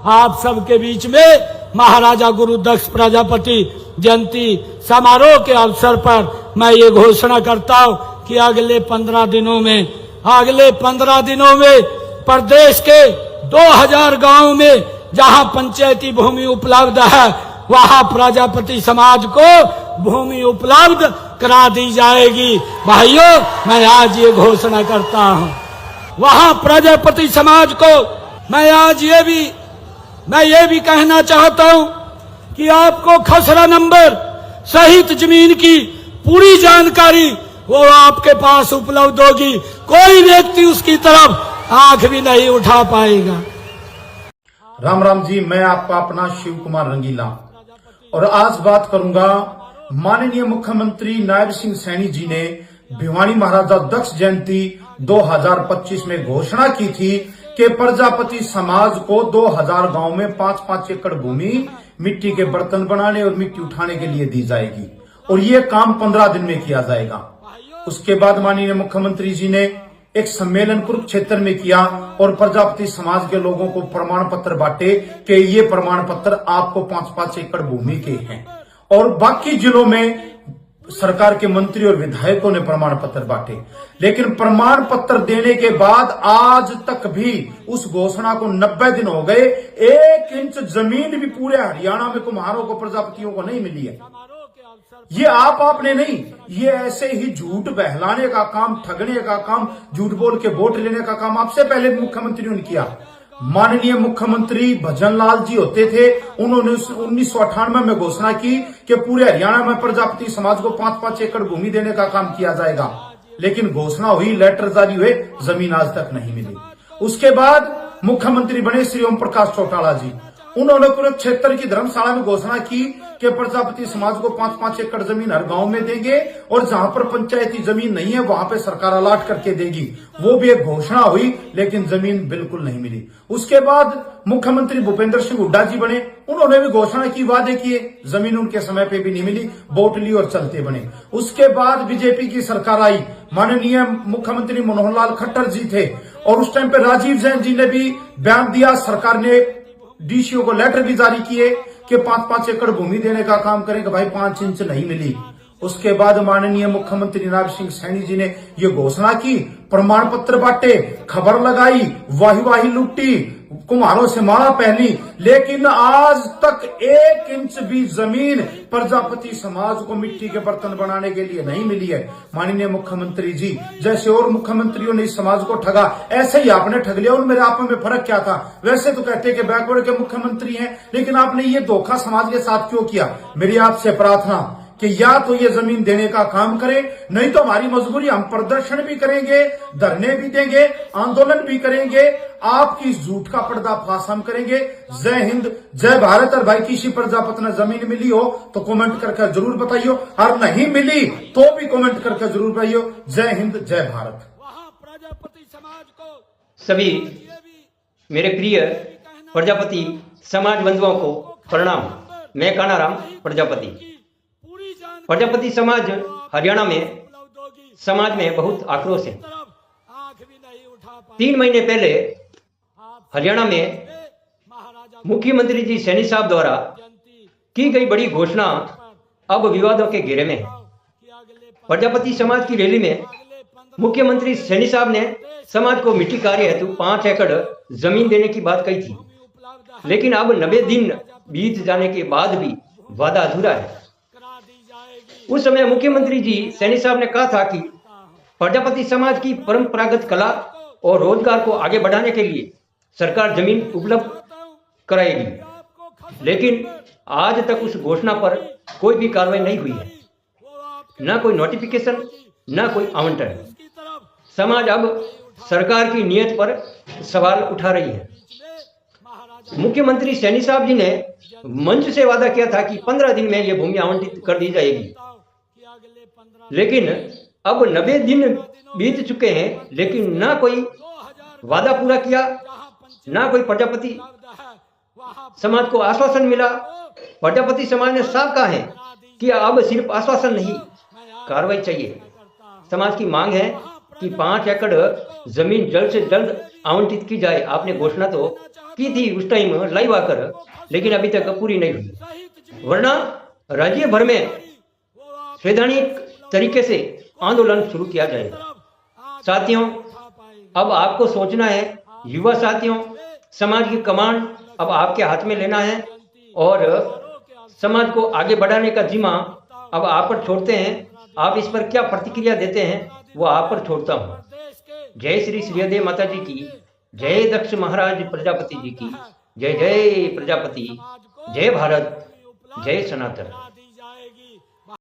आप सबके बीच में महाराजा गुरुदक्ष प्रजापति जयंती समारोह के अवसर पर मैं ये घोषणा करता हूँ कि अगले 15 दिनों में प्रदेश के 2000 गांवों में जहां पंचायती भूमि उपलब्ध है वहां प्रजापति समाज को भूमि उपलब्ध करा दी जाएगी। भाइयों, मैं आज ये घोषणा करता हूं, वहां प्रजापति समाज को मैं आज ये भी कहना चाहता हूं कि आपको खसरा नंबर सहित जमीन की पूरी जानकारी वो आपके पास उपलब्ध होगी। कोई व्यक्ति उसकी तरफ आंख भी नहीं उठा पाएगा। राम राम जी, मैं आपका अपना शिव कुमार रंगीला और आज बात करूंगा माननीय मुख्यमंत्री नायब सिंह सैनी जी ने भिवानी महाराजा दक्ष जयंती 2025 में घोषणा की थी कि प्रजापति समाज को 2000 गांव में 5-5 एकड़ भूमि मिट्टी के बर्तन बनाने और मिट्टी उठाने के लिए दी जाएगी और ये काम 15 दिन में किया जाएगा। उसके बाद माननीय मुख्यमंत्री जी ने एक सम्मेलन कुरुक्षेत्र में किया और प्रजापति समाज के लोगों को प्रमाण पत्र बांटे कि ये प्रमाण पत्र आपको 5-5 एकड़ भूमि के हैं और बाकी जिलों में सरकार के मंत्री और विधायकों ने प्रमाण पत्र बांटे। लेकिन प्रमाण पत्र देने के बाद आज तक भी उस घोषणा को 90 दिन हो गए, 1 इंच जमीन भी पूरे हरियाणा में कुम्हारों को प्रजापतियों को नहीं मिली है। ये आपने नहीं, ये ऐसे ही झूठ बहलाने का काम, ठगने का काम, झूठ बोल के वोट लेने का काम आपसे पहले मुख्यमंत्रियों ने किया। माननीय मुख्यमंत्री भजन लाल जी होते थे, उन्होंने 1998 में घोषणा की कि पूरे हरियाणा में प्रजापति समाज को 5-5 एकड़ भूमि देने का काम किया जाएगा। लेकिन घोषणा हुई, लेटर जारी हुए, जमीन आज तक नहीं मिली। उसके बाद मुख्यमंत्री बने श्री ओम प्रकाश चौटाला जी, उन्होंने कुरुक्षेत्र की धर्मशाला में घोषणा की कि प्रजापति समाज को 5-5 एकड़ जमीन हर गांव में देंगे और जहां पर पंचायती जमीन नहीं है वहां पे सरकार अलाट करके देगी। वो भी एक घोषणा हुई, लेकिन जमीन बिल्कुल नहीं मिली। उसके बाद मुख्यमंत्री भूपेंद्र सिंह हुड्डा जी बने, उन्होंने भी घोषणा की, वादे किए, जमीन उनके समय पे भी नहीं मिली, वोट ली और चलते बने। उसके बाद बीजेपी की सरकार आई, माननीय मुख्यमंत्री मनोहर लाल खट्टर जी थे और उस टाइम पे राजीव जैन जी ने भी बयान दिया, सरकार ने डीसीओ को लेटर भी जारी किए कि 5-5 एकड़ भूमि देने का काम करेंगे। भाई 5 इंच नहीं मिली। उसके बाद माननीय मुख्यमंत्री नायब सिंह सैनी जी ने ये घोषणा की, प्रमाण पत्र बांटे, खबर लगाई, वाही लुटी, कुम्हारों से माला पहनी, लेकिन आज तक 1 इंच भी जमीन प्रजापति समाज को मिट्टी के बर्तन बनाने के लिए नहीं मिली है। माननीय मुख्यमंत्री जी, जैसे और मुख्यमंत्रियों ने इस समाज को ठगा, ऐसे ही आपने ठग लिया। और मेरे आप में फर्क क्या था? वैसे तो कहते कि बैकवर्ड के मुख्यमंत्री हैं, लेकिन आपने ये धोखा समाज के साथ क्यों किया? मेरी आपसे प्रार्थना कि या तो ये जमीन देने का काम करें, नहीं तो हमारी मजबूरी, हम प्रदर्शन भी करेंगे, धरने भी देंगे, आंदोलन भी करेंगे, आपकी झूठ का पर्दाफाश हम करेंगे। जय हिंद, जय भारत। और भाई किसी प्रजापति ने जमीन मिली हो तो कमेंट करके जरूर बताइयो, और नहीं मिली तो भी कमेंट करके जरूर बताइयो। जय हिंद, जय भारत। सभी मेरे प्रिय प्रजापति समाज बंधुओं को प्रणाम। मैं कानाराम प्रजापति। प्रजापति समाज हरियाणा में समाज में बहुत आक्रोश है। 3 महीने पहले हरियाणा में मुख्यमंत्री जी सैनी साहब द्वारा की गई बड़ी घोषणा अब विवादों के घेरे में है। प्रजापति समाज की रैली में मुख्यमंत्री सैनी साहब ने समाज को मिट्टी कार्य हेतु 5 एकड़ जमीन देने की बात कही थी, लेकिन अब 90 दिन बीत जाने के बाद भी वादा अधूरा है। उस समय मुख्यमंत्री जी सैनी साहब ने कहा था कि प्रजापति समाज की परंपरागत कला और रोजगार को आगे बढ़ाने के लिए सरकार जमीन उपलब्ध कराएगी, लेकिन आज तक उस घोषणा पर कोई भी कार्रवाई नहीं हुई है, न कोई नोटिफिकेशन, न कोई आवंटन। समाज अब सरकार की नीयत पर सवाल उठा रही है। मुख्यमंत्री सैनी साहब जी ने मंच से वादा किया था कि 15 दिन में यह भूमि आवंटित कर दी जाएगी, लेकिन अब 90 दिन बीत चुके हैं, लेकिन ना कोई वादा पूरा किया, ना कोई प्रजापति समाज को आश्वासन मिला। प्रजापति समाज ने साफ कहा है कि अब सिर्फ आश्वासन नहीं, कार्रवाई चाहिए। समाज की मांग है कि 5 एकड़ जमीन जल्द से जल्द आवंटित की जाए। आपने घोषणा तो की थी उस टाइम लाइव आकर, लेकिन अभी तक पूरी नहीं हुई। वरना राज्य भर में सैद्धांतिक तरीके से आंदोलन शुरू किया जाएगा। साथियों, अब आपको सोचना है, युवा साथियों, समाज की कमान अब आपके हाथ में लेना है और समाज को आगे बढ़ाने का जिम्मा अब आप पर छोड़ते हैं। आप इस पर क्या प्रतिक्रिया देते हैं वो आप पर छोड़ता हूँ। जय श्री श्रीहदेव माता जी की, जय दक्ष महाराज प्रजापति जी की, जय जय प्रजापति, जय भारत, जय सनातन।